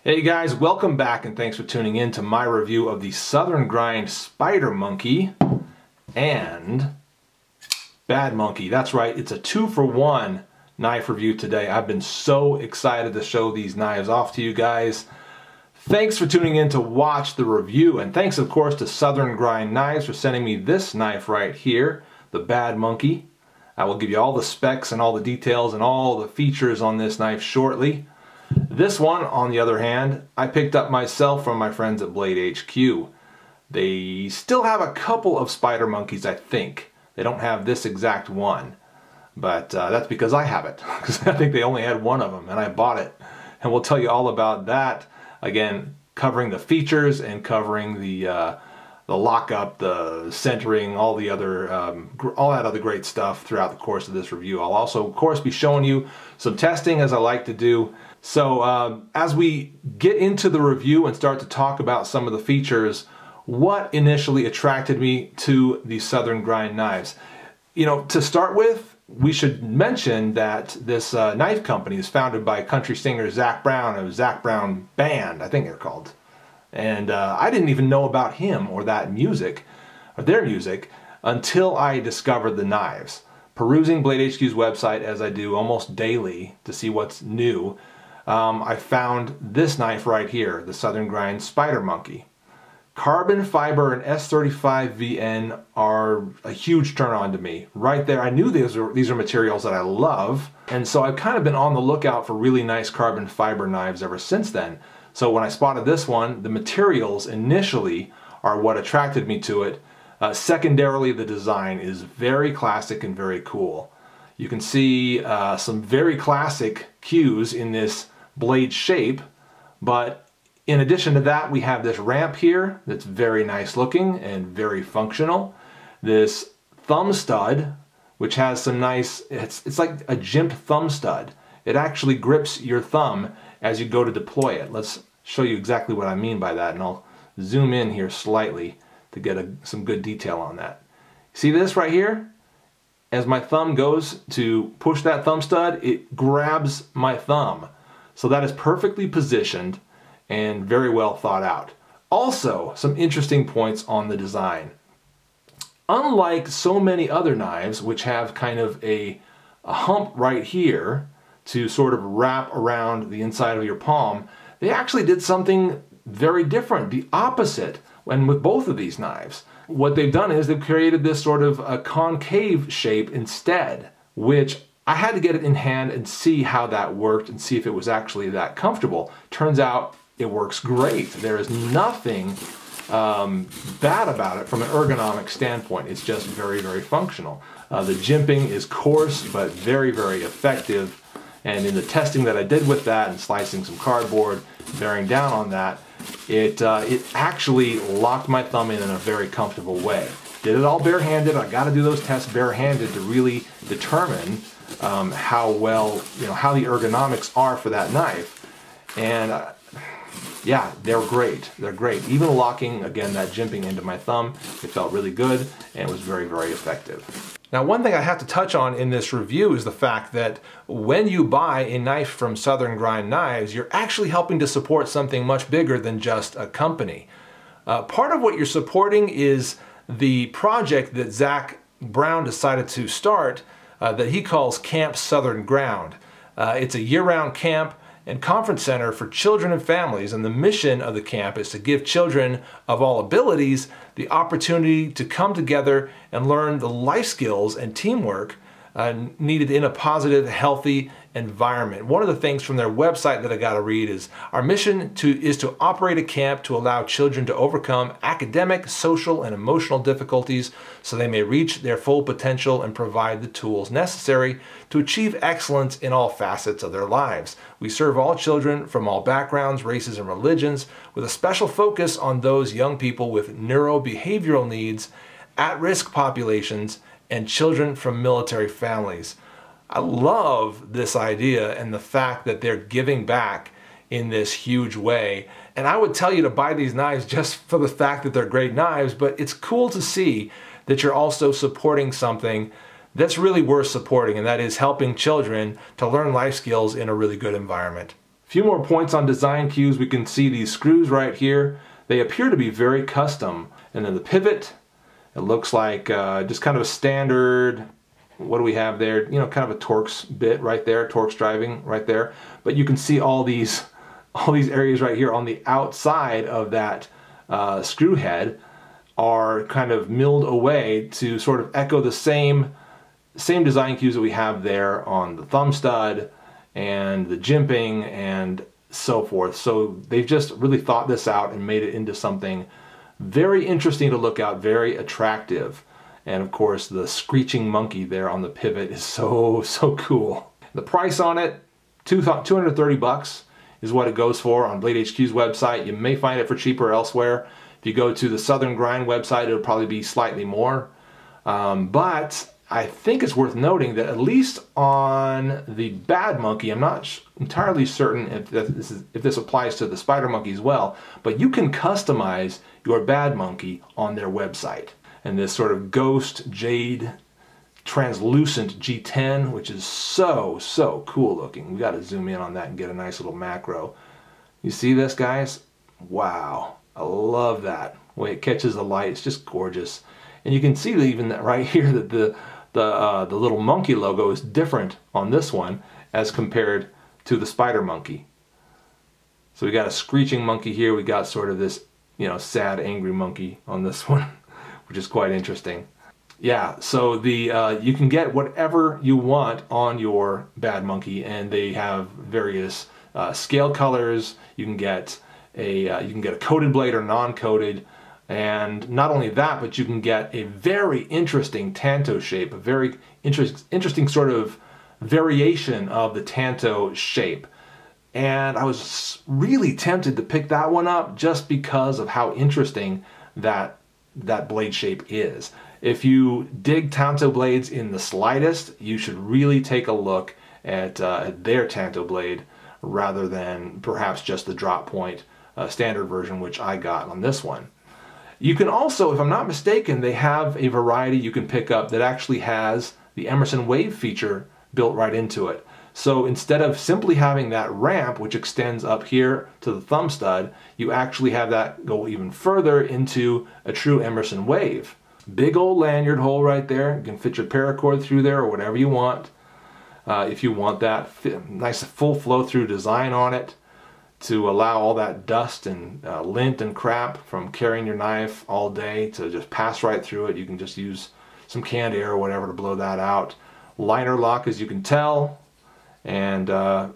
Hey guys, welcome back and thanks for tuning in to my review of the Southern Grind Spider Monkey and Bad Monkey. That's right, it's a 2-for-1 knife review today. I've been so excited to show these knives off to you guys. Thanks for tuning in to watch the review, and thanks of course to Southern Grind Knives for sending me this knife right here, the Bad Monkey. I will give you all the specs and all the details and all the features on this knife shortly. This one, on the other hand, I picked up myself from my friends at Blade HQ. They still have a couple of Spider Monkeys, I think. They don't have this exact one, but that's because I have it, because I think they only had one of them, and I bought it. And we'll tell you all about that, again, covering the features and covering the lockup, the centering, all that other great stuff throughout the course of this review. I'll also, of course, be showing you some testing, as I like to do. So as we get into the review and start to talk about some of the features, what initially attracted me to the Southern Grind knives? You know, to start with, we should mention that this knife company is founded by country singer Zac Brown of Zac Brown Band, I think they're called. And I didn't even know about him or that music, or their music, until I discovered the knives. Perusing Blade HQ's website, as I do almost daily to see what's new, I found this knife right here, the Southern Grind Spider Monkey. Carbon fiber and S35 VN are a huge turn on to me. Right there, I knew these are materials that I love, and so I've kind of been on the lookout for really nice carbon fiber knives ever since then. So when I spotted this one, the materials initially are what attracted me to it. Secondarily, the design is very classic and very cool. You can see some very classic cues in this blade shape, but in addition to that, we have this ramp here that's very nice looking and very functional. This thumb stud, which has some nice, it's like a jimped thumb stud. It actually grips your thumb as you go to deploy it. Let's show you exactly what I mean by that, and I'll zoom in here slightly to get some good detail on that. See this right here? As my thumb goes to push that thumb stud, it grabs my thumb. So that is perfectly positioned and very well thought out. Also, some interesting points on the design. Unlike so many other knives, which have kind of a hump right here to sort of wrap around the inside of your palm, they actually did something very different, the opposite, and with both of these knives. What they've done is they've created this sort of a concave shape instead, which I had to get it in hand and see how that worked and see if it was actually that comfortable. Turns out it works great. There is nothing bad about it from an ergonomic standpoint. It's just very, very functional. The jimping is coarse but very, very effective. And in the testing that I did with that and slicing some cardboard, bearing down on that, it actually locked my thumb in a very comfortable way. Did it all barehanded. I got to do those tests barehanded to really determine how well, how the ergonomics are for that knife. And yeah, they're great. They're great. Even locking, again, that jimping into my thumb, it felt really good and was very, very effective. Now, one thing I have to touch on in this review is the fact that when you buy a knife from Southern Grind Knives, you're actually helping to support something much bigger than just a company. Part of what you're supporting is the project that Zac Brown decided to start that he calls Camp Southern Ground. It's a year-round camp and conference center for children and families, and the mission of the camp is to give children of all abilities the opportunity to come together and learn the life skills and teamwork needed in a positive, healthy environment. One of the things from their website that I got to read is, our mission is to operate a camp to allow children to overcome academic, social, and emotional difficulties so they may reach their full potential and provide the tools necessary to achieve excellence in all facets of their lives. We serve all children from all backgrounds, races, and religions, with a special focus on those young people with neurobehavioral needs, at-risk populations, and children from military families. I love this idea and the fact that they're giving back in this huge way. And I would tell you to buy these knives just for the fact that they're great knives, but it's cool to see that you're also supporting something that's really worth supporting, and that is helping children to learn life skills in a really good environment. A few more points on design cues. We can see these screws right here. They appear to be very custom. And then the pivot, it looks like just kind of a standard, what do we have there? You know, kind of a Torx bit right there, Torx driving right there. But you can see all these areas right here on the outside of that screw head are kind of milled away to sort of echo the same design cues that we have there on the thumb stud and the jimping and so forth. So they've just really thought this out and made it into something very interesting to look at, very attractive. And of course the screeching monkey there on the pivot is so cool. The price on it, $230 is what it goes for on Blade HQ's website. You may find it for cheaper elsewhere. If you go to the Southern Grind website, it'll probably be slightly more. But I think it's worth noting that at least on the Bad Monkey, I'm not entirely certain if this applies to the Spider Monkey as well, but you can customize your Bad Monkey on their website. And this sort of ghost jade translucent G10, which is so cool looking. We got to zoom in on that and get a nice little macro. You see this, guys? Wow, I love that. The way it catches the light, it's just gorgeous. And you can see that even that right here that the little monkey logo is different on this one as compared to the Spider Monkey. So we got a screeching monkey here. We got sort of this, you know, sad, angry monkey on this one, which is quite interesting. Yeah, so the you can get whatever you want on your Bad Monkey, and they have various scale colors. You can get a coated blade or non-coated, and not only that, but you can get a very interesting Tanto shape, a very interesting sort of variation of the Tanto shape. And I was really tempted to pick that one up just because of how interesting that blade shape is. If you dig Tanto blades in the slightest, you should really take a look at their Tanto blade rather than perhaps just the drop point standard version, which I got on this one. You can also, if I'm not mistaken, they have a variety you can pick up that actually has the Emerson Wave feature built right into it. So instead of simply having that ramp, which extends up here to the thumb stud, you actually have that go even further into a true Emerson Wave. Big old lanyard hole right there. You can fit your paracord through there or whatever you want. If you want that nice full flow through design on it to allow all that dust and lint and crap from carrying your knife all day to just pass right through it, you can just use some canned air or whatever to blow that out. Liner lock, as you can tell, and the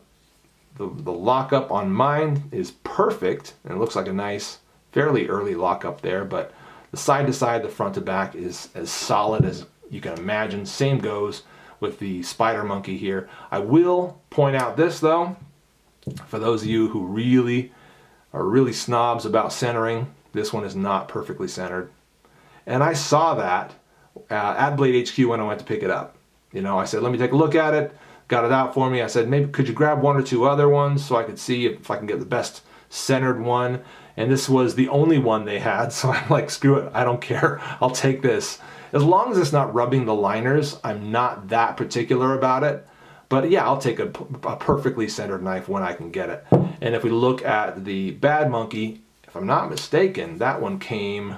lockup on mine is perfect, and it looks like a nice, fairly early lockup there, but the side to side, the front to back is as solid as you can imagine. Same goes with the Spider Monkey here. I will point out this though, for those of you who are really snobs about centering, this one is not perfectly centered. And I saw that at Blade HQ when I went to pick it up. You know, I said, let me take a look at it. Got it out for me. I said, maybe could you grab one or two other ones so I could see if I can get the best centered one. And this was the only one they had, so I'm like, screw it, I don't care, I'll take this. As long as it's not rubbing the liners, I'm not that particular about it. But yeah, I'll take a perfectly centered knife when I can get it. And if we look at the Bad Monkey, if I'm not mistaken, that one came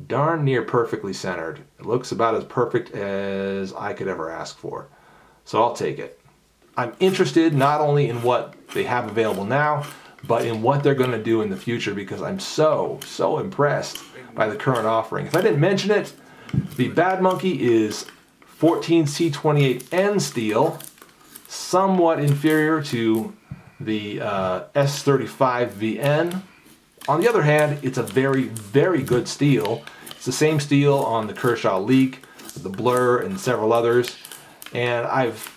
darn near perfectly centered. It looks about as perfect as I could ever ask for. So I'll take it. I'm interested not only in what they have available now, but in what they're going to do in the future, because I'm so impressed by the current offering. If I didn't mention it, the Bad Monkey is 14C28N steel, somewhat inferior to the S35VN. On the other hand, it's a very good steel. It's the same steel on the Kershaw Leak, the Blur, and several others. And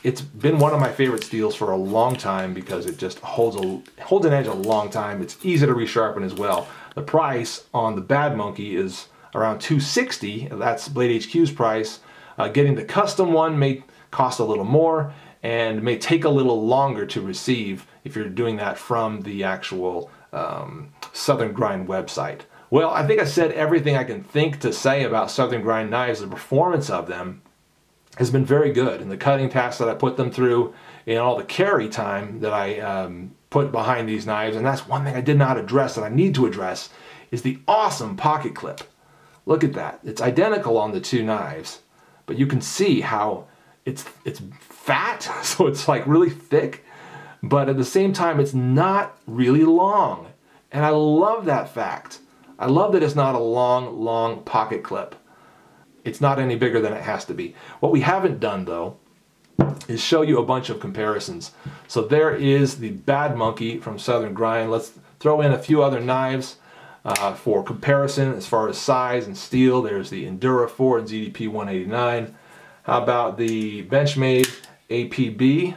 it's been one of my favorite steels for a long time because it just holds an edge a long time. It's easy to resharpen as well. The price on the Bad Monkey is around $260. That's Blade HQ's price. Getting the custom one may cost a little more and may take a little longer to receive if you're doing that from the actual Southern Grind website. Well, I think I said everything I can think to say about Southern Grind knives, the performance of them. has been very good. And the cutting tasks that I put them through and all the carry time that I put behind these knives, and that's one thing I did not address that I need to address, is the awesome pocket clip. Look at that. It's identical on the two knives, but you can see how it's fat, so it's like really thick, but at the same time it's not really long. And I love that fact. I love that it's not a long pocket clip. It's not any bigger than it has to be. What we haven't done though is show you a bunch of comparisons. So there is the Bad Monkey from Southern Grind. Let's throw in a few other knives for comparison as far as size and steel. There's the Endura 4 and ZDP 189. How about the Benchmade APB?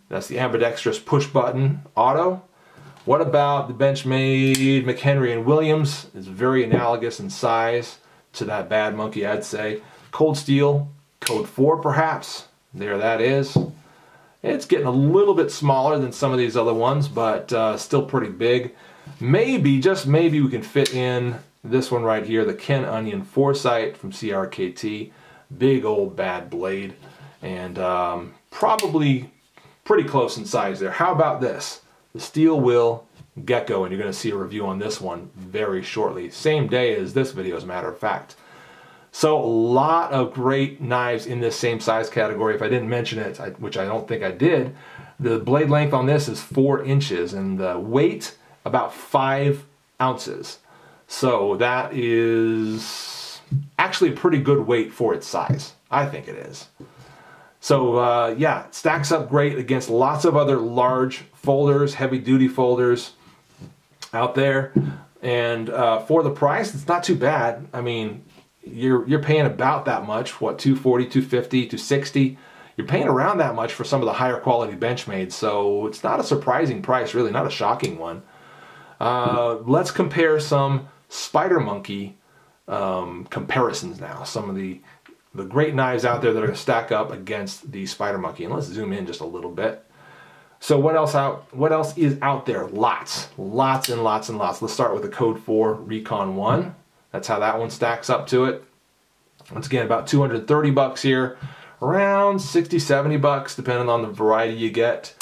That's the ambidextrous push button auto. What about the Benchmade McHenry and Williams? It's very analogous in size to that Bad Monkey, I'd say. Cold Steel, Code 4 perhaps. There that is. It's getting a little bit smaller than some of these other ones, but still pretty big. Maybe, just maybe, we can fit in this one right here, the Onion Foresight from CRKT. Big old bad blade, and probably pretty close in size there. How about this? The Steel Will Gecko, and you're going to see a review on this one very shortly. Same day as this video, as a matter of fact. So a lot of great knives in this same size category. If I didn't mention it, which I don't think I did, the blade length on this is 4 inches and the weight about 5 ounces. So that is actually a pretty good weight for its size. I think it is. So yeah, it stacks up great against lots of other large folders, heavy duty folders out there. And for the price, it's not too bad. I mean, you're paying about that much, what, $240, $250, $260. You're paying around that much for some of the higher quality Benchmade, so it's not a surprising price, really, not a shocking one. Let's compare some Spider Monkey comparisons now. Some of the great knives out there that are going to stack up against the Spider Monkey. And let's zoom in just a little bit. So what else is out there? Lots and lots. Let's start with the Code 4 Recon 1. That's how that one stacks up to it. Once again, about 230 bucks here, around 60, 70 bucks, depending on the variety you get.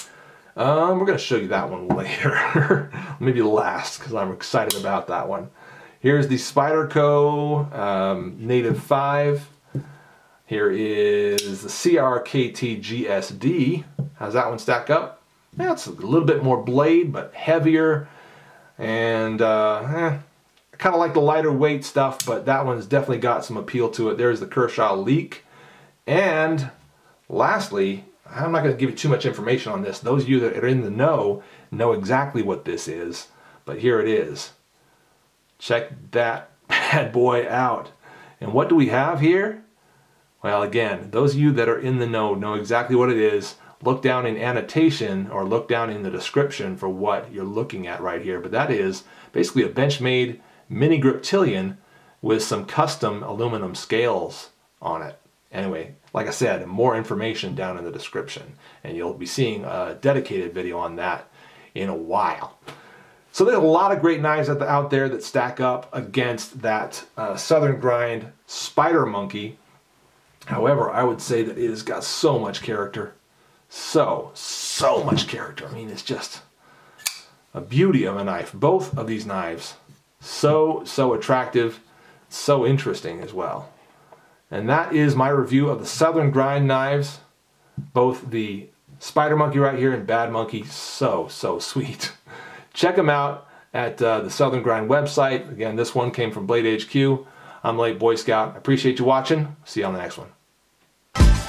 We're going to show you that one later, maybe last, because I'm excited about that one. Here's the Spyderco Native 5. Here is the CRKT GSD. How's that one stack up? Yeah, it's a little bit more blade, but heavier, and kind of like the lighter weight stuff, but that one's definitely got some appeal to it. There's the Kershaw Leak. And lastly, I'm not going to give you too much information on this. Those of you that are in the know exactly what this is, but here it is. Check that bad boy out. And what do we have here? Well, again, those of you that are in the know exactly what it is. Look down in annotation or look down in the description for what you're looking at right here. But that is basically a Benchmade mini griptilian with some custom aluminum scales on it. Anyway, like I said, more information down in the description, and you'll be seeing a dedicated video on that in a while. So there's a lot of great knives out there that stack up against that Southern Grind Spider Monkey. However, I would say that it has got so much character. So much character. I mean, it's just a beauty of a knife. Both of these knives, so attractive, so interesting as well. And that is my review of the Southern Grind knives. Both the Spider Monkey right here and Bad Monkey, so sweet. Check them out at the Southern Grind website. Again, this one came from Blade HQ. I'm Late Boy Scout. I appreciate you watching. See you on the next one.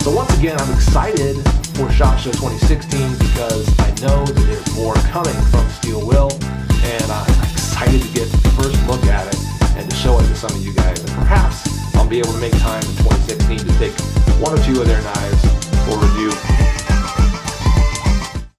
So once again, I'm excited for SHOT Show 2016 because I know that there's more coming from Steel Will, and I'm excited to get the first look at it and to show it to some of you guys. And perhaps I'll be able to make time in 2016 to take 1 or 2 of their knives for review